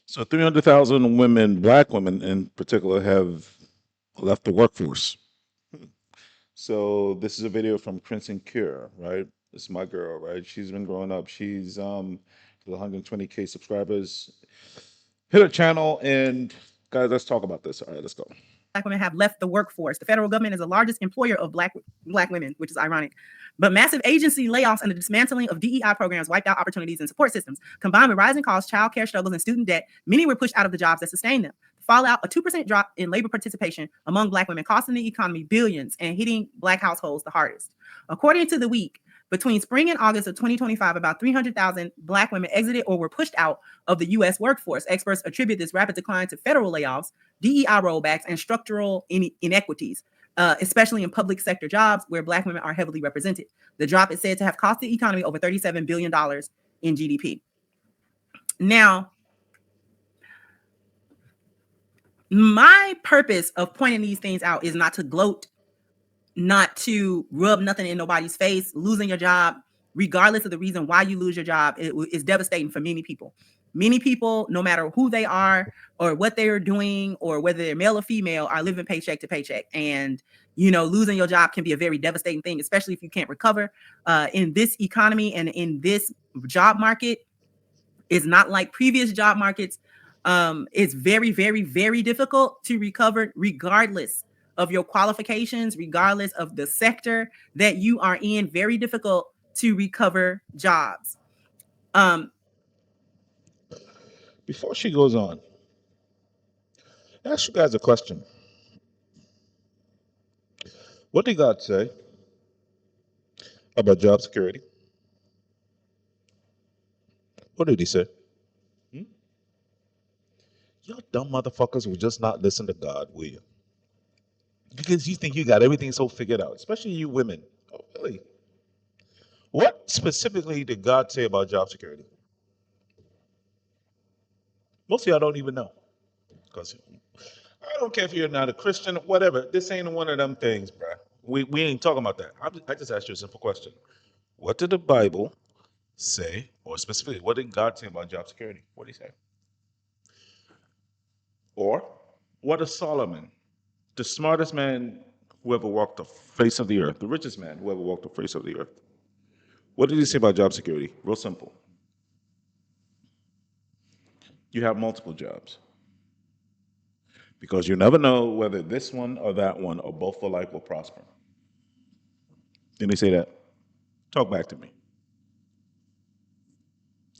So 300,000 women, black women in particular, have left the workforce. So this is a video from Crimson Cure, right? This is my girl, right? She's been growing up. She's 120K subscribers. Hit her channel and guys, let's talk about this. All right, let's go. Black women have left the workforce. The federal government is the largest employer of black women, which is ironic. But massive agency layoffs and the dismantling of DEI programs wiped out opportunities and support systems. Combined with rising costs, childcare struggles, and student debt, many were pushed out of the jobs that sustained them. Fallout, a 2% drop in labor participation among black women, costing the economy billions and hitting black households the hardest. According to The Week, between spring and August of 2025, about 300,000 black women exited or were pushed out of the U.S. workforce. Experts attribute this rapid decline to federal layoffs, DEI rollbacks, and structural inequities, especially in public sector jobs where black women are heavily represented. The drop is said to have cost the economy over $37 billion in GDP. Now, my purpose of pointing these things out is not to gloat, not to rub nothing in nobody's face. Losing your job, regardless of the reason why you lose your job, is devastating for many people. Many people, no matter who they are or what they are doing or whether they're male or female, are living paycheck to paycheck. And, losing your job can be a very devastating thing, especially if you can't recover. In this economy and in this job market, it's not like previous job markets. It's very, very, very difficult to recover regardless of your qualifications, regardless of the sector that you are in. Very difficult to recover jobs. Before she goes on, ask you guys a question. What did God say about job security? What did he say? Hmm? Y'all dumb motherfuckers will just not listen to God, will you? Because you think you got everything so figured out, especially you women. Oh, really? What specifically did God say about job security? Most of y'all don't even know. Because I don't care if you're not a Christian, whatever. This ain't one of them things, bruh. We ain't talking about that. I just asked you a simple question. What did the Bible say, or specifically, what did God say about job security? What did he say? Or what does Solomon, the smartest man who ever walked the face of the earth, the richest man who ever walked the face of the earth, what did he say about job security? Real simple. You have multiple jobs because you never know whether this one or that one or both alike will prosper. Didn't he say that? Talk back to me.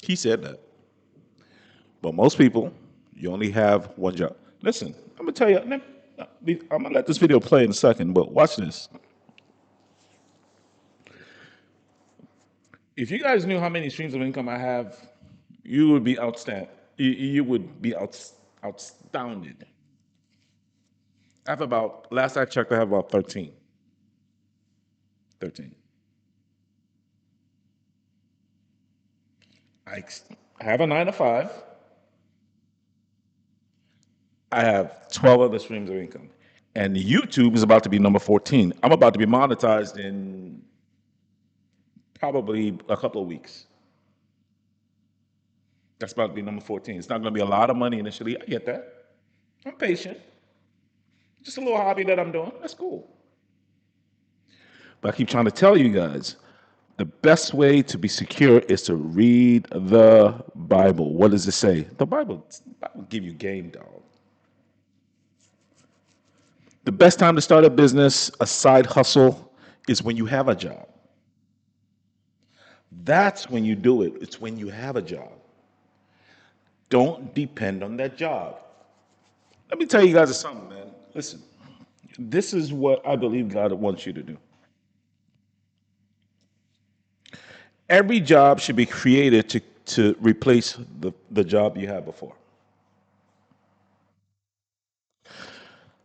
He said that. But most people, you only have one job. Listen, I'm gonna tell you. I'm gonna let this video play in a second, but watch this. If you guys knew how many streams of income I have, you would be outstanding. You would be astounded. I have about, last I checked, I have about 13. 13. I have a 9 to 5. I have 12 other streams of income. And YouTube is about to be number 14. I'm about to be monetized in probably a couple of weeks. That's about to be number 14. It's not going to be a lot of money initially. I get that. I'm patient. Just a little hobby that I'm doing. That's cool. But I keep trying to tell you guys, the best way to be secure is to read the Bible. What does it say? The Bible give you game, dog. The best time to start a business, a side hustle, is when you have a job. That's when you do it. It's when you have a job. Don't depend on that job. Let me tell you guys something, man. Listen, this is what I believe God wants you to do. Every job should be created to replace the job you had before.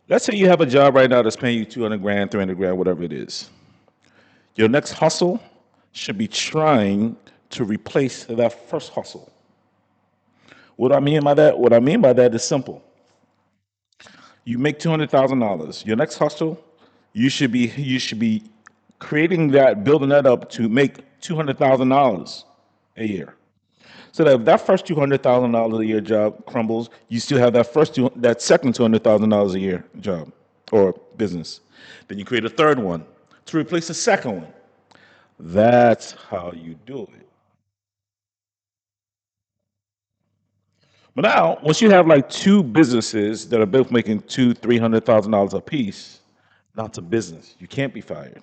Let's say you have a job right now that's paying you 200 grand, 300 grand, whatever it is. Your next hustle should be trying to replace that first hustle. What I mean by that? What I mean by that is simple. You make $200,000. Your next hustle, you should be creating that, building that up to make $200,000 a year. So that if that first $200,000 a year job crumbles, you still have that second $200,000 a year job or business. Then you create a third one to replace the second one. That's how you do it. But now, once you have like two businesses that are both making two, $300,000 a piece, now it's a business. You can't be fired.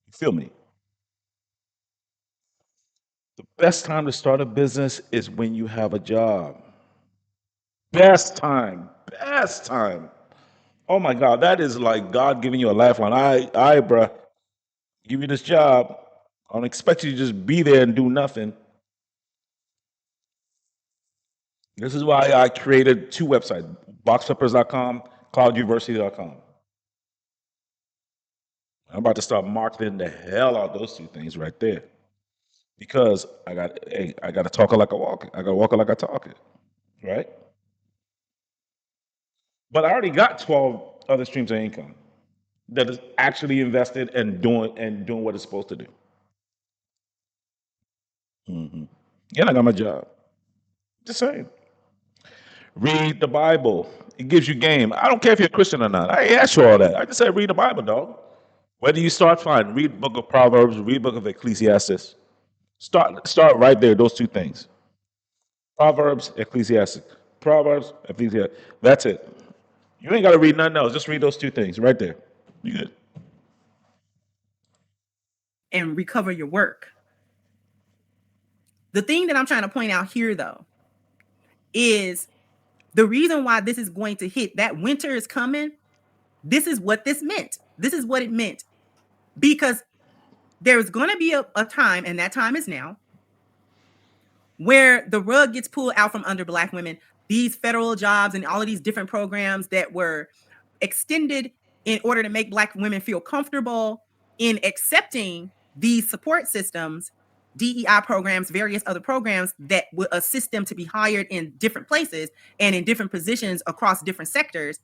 You feel me? The best time to start a business is when you have a job. Best time. Best time. Oh my God, that is like God giving you a lifeline. Bruh, give you this job. I don't expect you to just be there and do nothing. This is why I created two websites, boxpeppers.com, clouduniversity.com. I'm about to start marketing the hell out of those two things right there. Because I got to talk it like I walk it. I got to walk it like I talk it. Right? But I already got 12 other streams of income that is actually invested and doing what it's supposed to do. Hmm. And I got my job. Just saying. Read the Bible. It gives you game. I don't care if you're a Christian or not. I ain't asked you all that. I just said read the Bible, dog. Where do you start? Fine. Read book of Proverbs. Read book of Ecclesiastes. Start right there. Those two things. Proverbs, Ecclesiastes. Proverbs, Ecclesiastes. That's it. You ain't got to read nothing else. Just read those two things right there. You good. and recover your work. The thing that I'm trying to point out here, though, is the reason why this is going to hit, that winter is coming. This is what this meant. This is what it meant. Because there's going to be a time, and that time is now, where the rug gets pulled out from under Black women. These federal jobs and all of these different programs that were extended in order to make Black women feel comfortable in accepting these support systems, DEI programs, various other programs that would assist them to be hired in different places and in different positions across different sectors,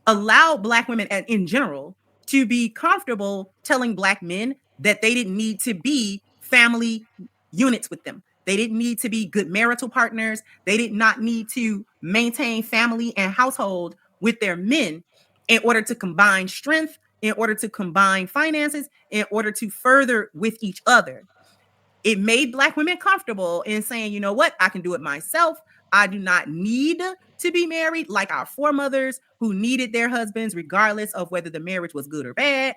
allow Black women in general to be comfortable telling Black men that they didn't need to be family units with them. They didn't need to be good marital partners. They did not need to maintain family and household with their men in order to combine strength, in order to combine finances, in order to further with each other. It made Black women comfortable in saying, you know what, I can do it myself. I do not need to be married like our foremothers who needed their husbands, regardless of whether the marriage was good or bad,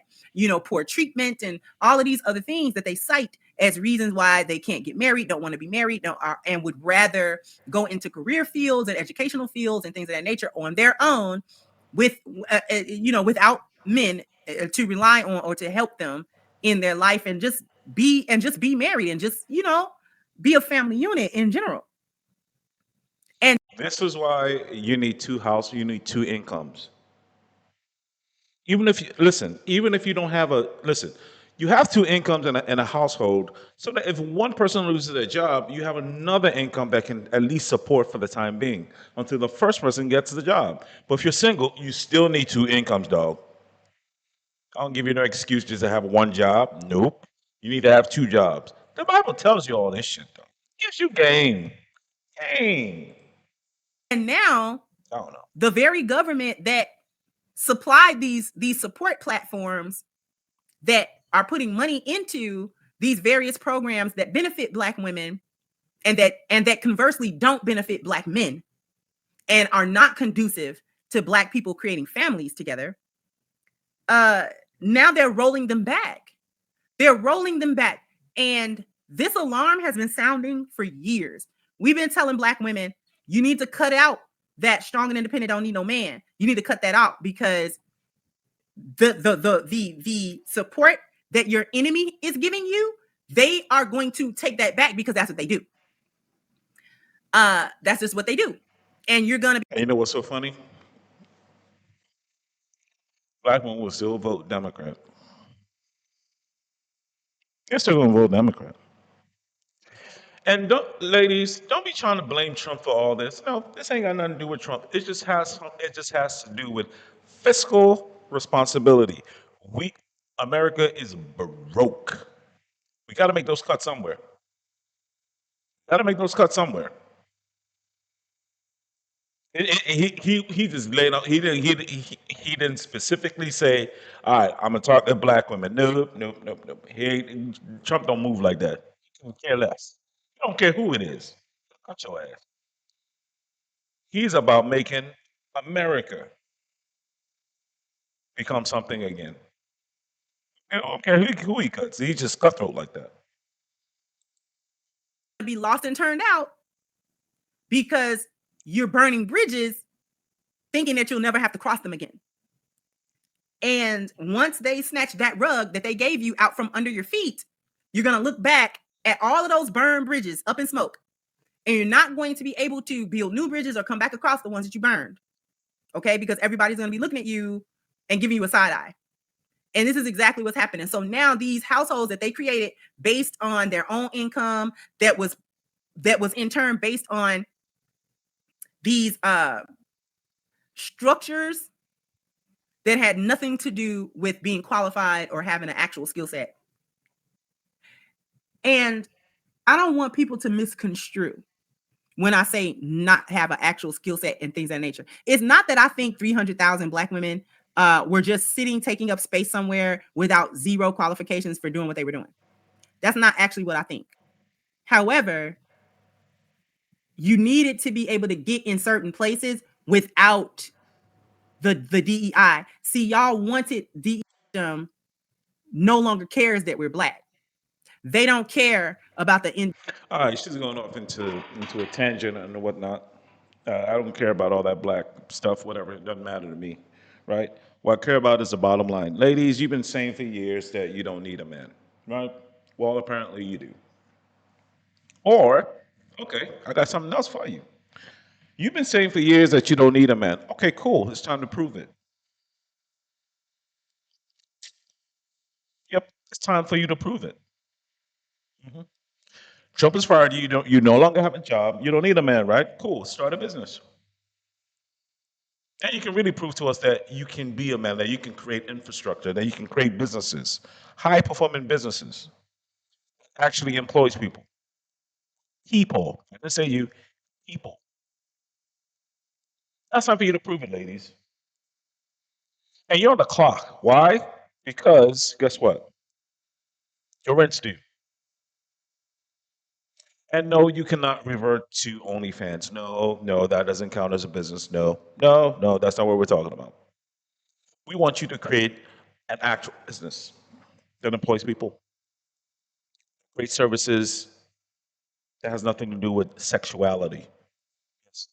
poor treatment and all of these other things that they cite as reasons why they can't get married, don't want to be married, and would rather go into career fields and educational fields and things of that nature on their own with, without men to rely on or to help them in their life and just be married and just be a family unit in general. And This is why you need two houses, you need two incomes. Even if you don't have you have two incomes in a household, so that if one person loses their job, you have another income that can at least support for the time being until the first person gets the job. But if you're single, you still need two incomes, dog. I don't give you no excuse just to have one job. Nope. You need to have two jobs. The Bible tells you all this shit, though. Gives you game. Game. now I don't know. the very government that supplied these support platforms that are putting money into these various programs that benefit Black women and that conversely don't benefit Black men and are not conducive to Black people creating families together. Now they're rolling them back. They're rolling them back. And this alarm has been sounding for years. We've been telling Black women, you need to cut out that strong and independent don't need no man. You need to cut that out because the support that your enemy is giving you, they are going to take that back because that's what they do. That's just what they do. And you're gonna And you know what's so funny? Black women will still vote Democrat. They're still gonna vote Democrat. And ladies, don't be trying to blame Trump for all this. No, this ain't got nothing to do with Trump. It just has to do with fiscal responsibility. We America is broke. We got to make those cuts somewhere. Got to make those cuts somewhere. He just laid out. He didn't specifically say, "All right, I'm gonna target black women." Nope, nope, nope, nope. Trump don't move like that. He don't care less. He don't care who it is. Cut your ass. He's about making America become something again. I don't care who he cuts. He's just cutthroat like that. Be lost and turned out because you're burning bridges thinking that you'll never have to cross them again. And once they snatch that rug that they gave you out from under your feet, you're going to look back at all of those burned bridges up in smoke. And you're not going to be able to build new bridges or come back across the ones that you burned. Okay? Because everybody's going to be looking at you and giving you a side eye. And this is exactly what's happening. So now these households that they created based on their own income, that was in turn based on these structures that had nothing to do with being qualified or having an actual skill set. And I don't want people to misconstrue when I say not have an actual skill set and things of that nature. It's not that I think 300,000 Black women were just sitting, taking up space somewhere without zero qualifications for doing what they were doing. That's not actually what I think. However, you needed to be able to get in certain places without the DEI. See, y'all wanted DEI no longer cares that we're Black. They don't care about the end. All right, she's going off into a tangent and whatnot. I don't care about all that black stuff, whatever. It doesn't matter to me, right? What I care about is the bottom line. Ladies, you've been saying for years that you don't need a man, right? Well, apparently you do. Or, okay, I got something else for you. You've been saying for years that you don't need a man. Okay, cool. It's time to prove it. Yep, it's time for you to prove it. Mhm. Trump has fired you. You no longer have a job. You don't need a man, right? Cool. Start a business. And you can really prove to us that you can be a man, that you can create infrastructure, that you can create businesses, high performing businesses, actually employs people. People. I didn't say you, people. That's time for you to prove it, ladies. And you're on the clock. Why? Because guess what? Your rent's due. And no, you cannot revert to OnlyFans. No, no, that doesn't count as a business. No, no, no, that's not what we're talking about. We want you to create an actual business that employs people, create services that has nothing to do with sexuality. It's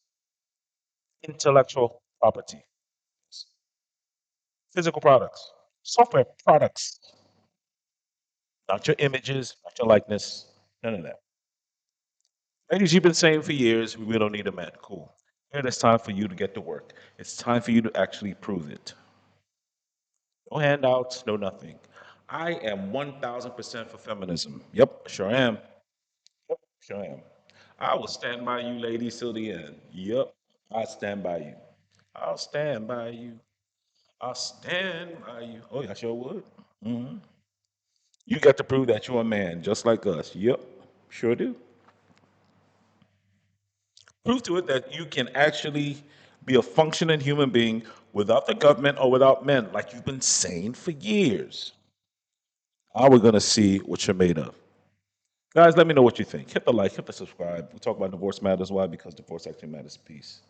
intellectual property, it's physical products, software products, not your images, not your likeness, none of that. Ladies, you've been saying for years, we don't need a man. Cool. Here, it's time for you to get to work. It's time for you to actually prove it. No handouts, no nothing. I am 1000% for feminism. Yep, sure am. Yep, sure am. I will stand by you, ladies, till the end. Yep, I stand by you. I'll stand by you. I'll stand by you. Oh, yeah, I sure would. Hmm. You got to prove that you're a man, just like us. Yep, sure do. Prove to it that you can actually be a functioning human being without the government or without men, like you've been saying for years. Now we're going to see what you're made of. Guys, let me know what you think. Hit the like, hit the subscribe. We talk about divorce matters. Why? Because divorce actually matters. Peace.